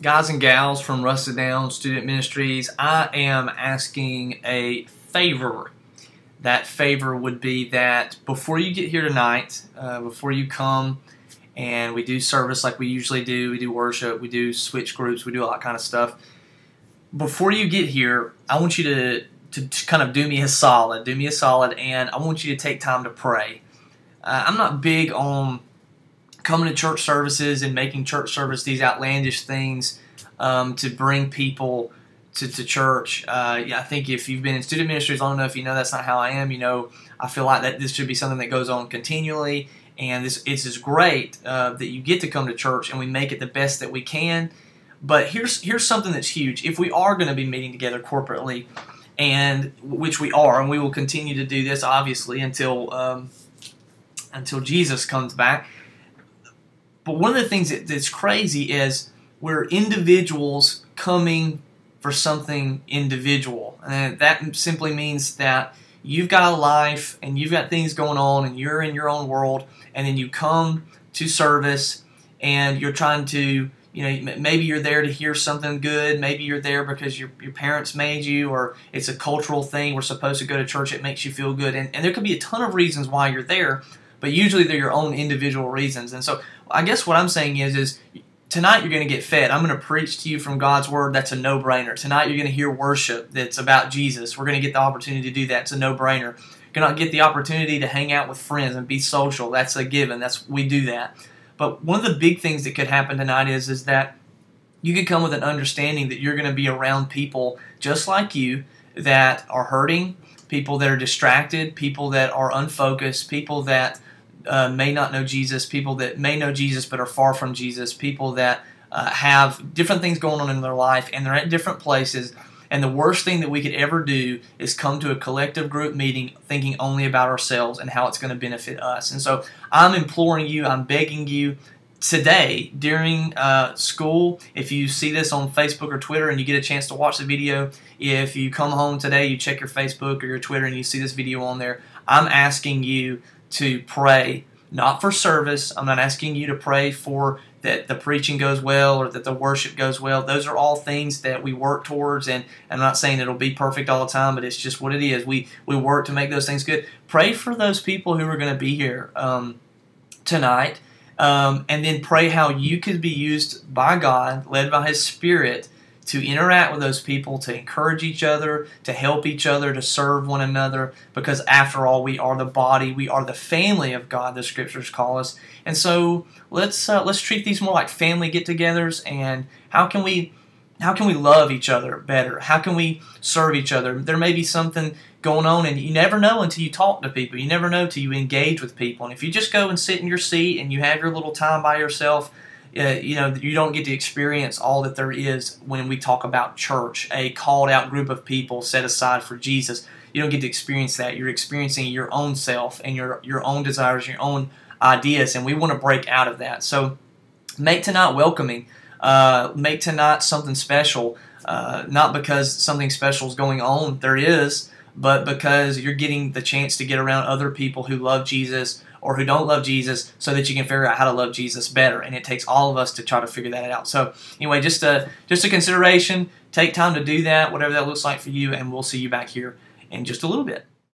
Guys and gals from Rusted Down Student Ministries, I am asking a favor. That favor would be that before you get here tonight, before you come and we do service like we usually do, we do worship, we do switch groups, we do all that kind of stuff. Before you get here, I want you to kind of do me a solid, and I want you to take time to pray. I'm not big on coming to church services and making church service these outlandish things to bring people to church. I think if you've been in student ministries long enough, you know that's not how I am. You know, I feel like that this should be something that goes on continually, and it's just great that you get to come to church and we make it the best that we can. But here's something that's huge. If we are going to be meeting together corporately, and which we are, and we will continue to do this obviously until Jesus comes back. But one of the things that's crazy is we're individuals coming for something individual. And that simply means that you've got a life and you've got things going on and you're in your own world, and then you come to service and you're trying to, maybe you're there to hear something good, maybe you're there because your parents made you, or it's a cultural thing, we're supposed to go to church, it makes you feel good. And there could be a ton of reasons why you're there, but usually they're your own individual reasons. And so I guess what I'm saying is tonight you're going to get fed. I'm going to preach to you from God's Word. That's a no-brainer. Tonight you're going to hear worship that's about Jesus. We're going to get the opportunity to do that. It's a no-brainer. You're going to get the opportunity to hang out with friends and be social. That's a given. We do that. But one of the big things that could happen tonight is that you could come with an understanding that you're going to be around people just like you that are hurting, people that are distracted, people that are unfocused, people that may not know Jesus, people that may know Jesus but are far from Jesus, people that have different things going on in their life, and they're at different places. And the worst thing that we could ever do is come to a collective group meeting thinking only about ourselves and how it's going to benefit us. And so I'm imploring you, I'm begging you today during school, if you see this on Facebook or Twitter and you get a chance to watch the video, if you come home today, you check your Facebook or your Twitter and you see this video on there, I'm asking you to pray, not for service. I'm not asking you to pray for that the preaching goes well or that the worship goes well. Those are all things that we work towards, and I'm not saying it'll be perfect all the time, but it's just what it is. We work to make those things good. Pray for those people who are going to be here tonight, and then pray how you could be used by God, led by His Spirit, to interact with those people, to encourage each other, to help each other, to serve one another, because after all, we are the body, we are the family of God, the Scriptures call us. And so let's treat these more like family get-togethers. And how can we love each other better? How can we serve each other? There may be something going on, and you never know until you talk to people. You never know until you engage with people. And if you just go and sit in your seat and you have your little time by yourself, you don't get to experience all that there is when we talk about church, a called out group of people set aside for Jesus. You don't get to experience that. You're experiencing your own self and your own desires, your own ideas, and we want to break out of that. So make tonight welcoming. Make tonight something special, not because something special is going on, there is, but because you're getting the chance to get around other people who love Jesus or who don't love Jesus, so that you can figure out how to love Jesus better. And it takes all of us to try to figure that out. So anyway, just a consideration. Take time to do that, whatever that looks like for you, and we'll see you back here in just a little bit.